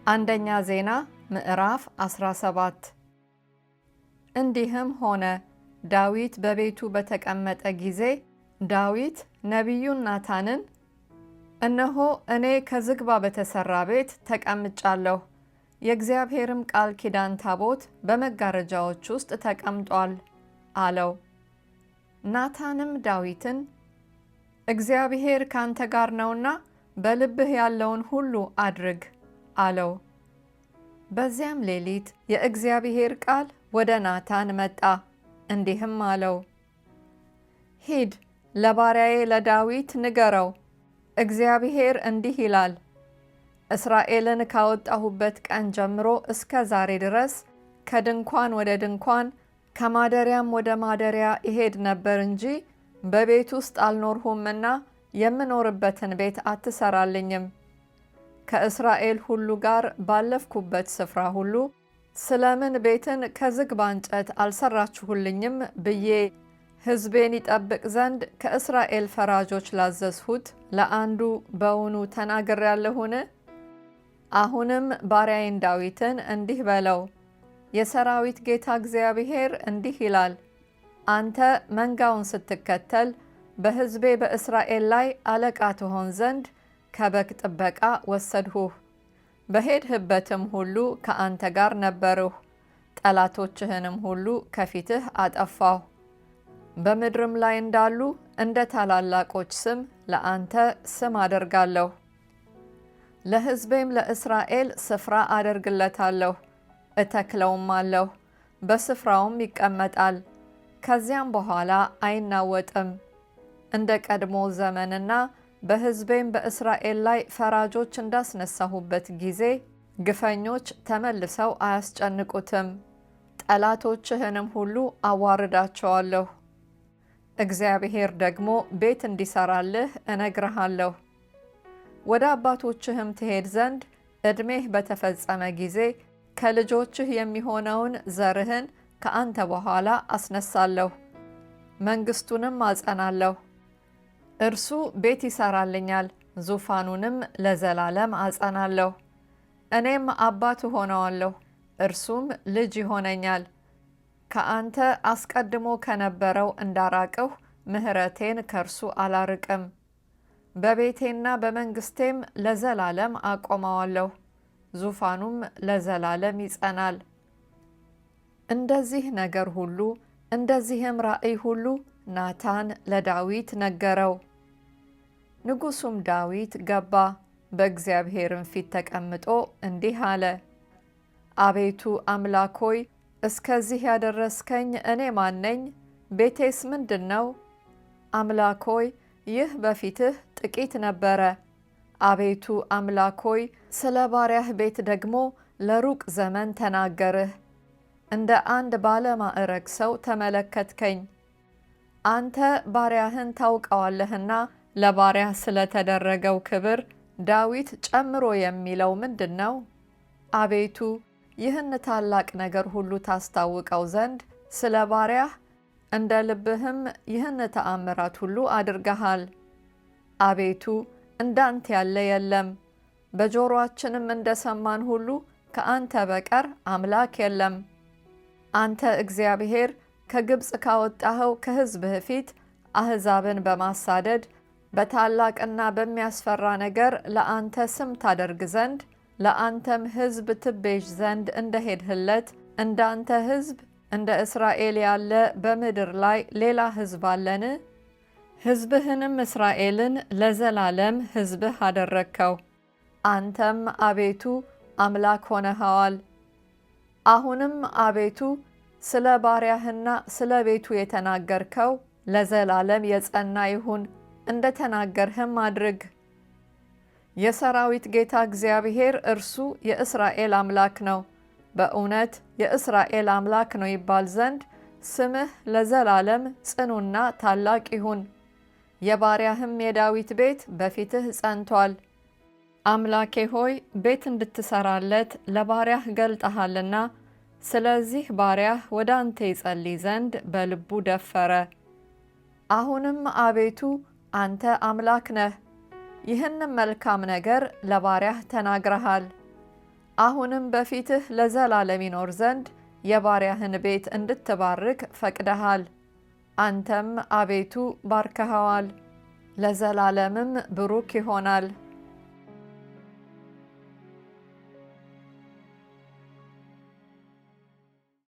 አንደኛ ዜና ምዕራፍ 17 እንዲህም ሆነ ዳዊት በቤቱ በተቀመጠ ጊዜ ዳዊት ነቢዩን ናታንን እነሆ እኔ ከዝግባ በተሰራ ቤት ተቀምጫለሁ፣ የእግዚአብሔርም ቃል ኪዳን ታቦት በመጋረጃዎች ውስጥ ተቀምጧል አለው። ናታንም ዳዊትን እግዚአብሔር ካንተ ጋር ነውና በልብህ ያለውን ሁሉ አድርግ አለው። በዚያም ሌሊት የእግዚአብሔር ቃል ወደ ናታን መጣ፣ እንዲህም አለው፣ ሂድ ለባሪያዬ ለዳዊት ንገረው፣ እግዚአብሔር እንዲህ ይላል፣ እስራኤልን ካወጣሁበት ቀን ጀምሮ እስከ ዛሬ ድረስ ከድንኳን ወደ ድንኳን ከማደሪያም ወደ ማደሪያ ይሄድ ነበር እንጂ በቤት ውስጥ አልኖርሁምና የምኖርበትን ቤት አትሰራልኝም። ከእስራኤል ሁሉ ጋር ባለፍኩበት ስፍራ ሁሉ ስለምን ቤትን ከዝግባ እንጨት አልሰራችሁልኝም ብዬ ሕዝቤን ይጠብቅ ዘንድ ከእስራኤል ፈራጆች ላዘዝሁት ለአንዱ በውኑ ተናግሬአለሁን? አሁንም ባሪያዬን ዳዊትን እንዲህ በለው፣ የሰራዊት ጌታ እግዚአብሔር እንዲህ ይላል፣ አንተ መንጋውን ስትከተል በሕዝቤ በእስራኤል ላይ አለቃ ትሆን ዘንድ ከበግ ጥበቃ ወሰድሁህ። በሄድህበትም ሁሉ ከአንተ ጋር ነበርሁ፣ ጠላቶችህንም ሁሉ ከፊትህ አጠፋሁ። በምድርም ላይ እንዳሉ እንደ ታላላቆች ስም ለአንተ ስም አደርጋለሁ። ለሕዝቤም ለእስራኤል ስፍራ አደርግለታለሁ፣ እተክለውማለሁ፣ በስፍራውም ይቀመጣል፣ ከዚያም በኋላ አይናወጥም። እንደ ቀድሞ ዘመንና በሕዝቤም በእስራኤል ላይ ፈራጆች እንዳስነሳሁበት ጊዜ ግፈኞች ተመልሰው አያስጨንቁትም። ጠላቶችህንም ሁሉ አዋርዳቸዋለሁ። እግዚአብሔር ደግሞ ቤት እንዲሰራልህ እነግርሃለሁ። ወደ አባቶችህም ትሄድ ዘንድ ዕድሜህ በተፈጸመ ጊዜ ከልጆችህ የሚሆነውን ዘርህን ከአንተ በኋላ አስነሳለሁ፣ መንግሥቱንም አጸናለሁ። እርሱ ቤት ይሰራልኛል፣ ዙፋኑንም ለዘላለም አጸናለሁ። እኔም አባት ሆነዋለሁ፣ እርሱም ልጅ ይሆነኛል። ከአንተ አስቀድሞ ከነበረው እንዳራቅሁ ምሕረቴን ከእርሱ አላርቅም። በቤቴና በመንግሥቴም ለዘላለም አቆመዋለሁ፣ ዙፋኑም ለዘላለም ይጸናል። እንደዚህ ነገር ሁሉ እንደዚህም ራእይ ሁሉ ናታን ለዳዊት ነገረው። ንጉሡም ዳዊት ገባ፣ በእግዚአብሔርም ፊት ተቀምጦ እንዲህ አለ፣ አቤቱ አምላክ ሆይ እስከዚህ ያደረስከኝ እኔ ማን ነኝ? ቤቴስ ምንድን ነው? አምላክ ሆይ ይህ በፊትህ ጥቂት ነበረ። አቤቱ አምላክ ሆይ ስለ ባሪያህ ቤት ደግሞ ለሩቅ ዘመን ተናገርህ። እንደ አንድ ባለማዕረግ ሰው ተመለከትከኝ። አንተ ባሪያህን ታውቀዋለህና ለባሪያህ ስለተደረገው ክብር ዳዊት ጨምሮ የሚለው ምንድን ነው? አቤቱ ይህን ታላቅ ነገር ሁሉ ታስታውቀው ዘንድ ስለ ባሪያህ እንደ ልብህም ይህን ተአምራት ሁሉ አድርገሃል። አቤቱ እንዳንተ ያለ የለም፣ በጆሮአችንም እንደሰማን ሁሉ ከአንተ በቀር አምላክ የለም። አንተ እግዚአብሔር ከግብፅ ካወጣኸው ከሕዝብህ ፊት አሕዛብን በማሳደድ በታላቅና በሚያስፈራ ነገር ለአንተ ስም ታደርግ ዘንድ ለአንተም ሕዝብ ትቤዥ ዘንድ እንደሄድህለት እንዳንተ ሕዝብ እንደ እስራኤል ያለ በምድር ላይ ሌላ ሕዝብ አለን? ሕዝብህንም እስራኤልን ለዘላለም ሕዝብህ አደረግከው። አንተም አቤቱ አምላክ ሆነኸዋል። አሁንም አቤቱ ስለ ባሪያህና ስለ ቤቱ የተናገርከው ለዘላለም የጸና ይሁን፣ እንደ ተናገርህም አድርግ። የሰራዊት ጌታ እግዚአብሔር እርሱ የእስራኤል አምላክ ነው፣ በእውነት የእስራኤል አምላክ ነው ይባል ዘንድ ስምህ ለዘላለም ጽኑና ታላቅ ይሁን። የባሪያህም የዳዊት ቤት በፊትህ ጸንቷል። አምላኬ ሆይ ቤት እንድትሰራለት ለባሪያህ ገልጠሃልና፣ ስለዚህ ባሪያህ ወደ አንተ ይጸልይ ዘንድ በልቡ ደፈረ። አሁንም አቤቱ አንተ አምላክ ነህ፣ ይህንም መልካም ነገር ለባሪያህ ተናግረሃል። አሁንም በፊትህ ለዘላለም ይኖር ዘንድ የባሪያህን ቤት እንድትባርክ ፈቅደሃል። አንተም አቤቱ ባርከኸዋል፣ ለዘላለምም ብሩክ ይሆናል።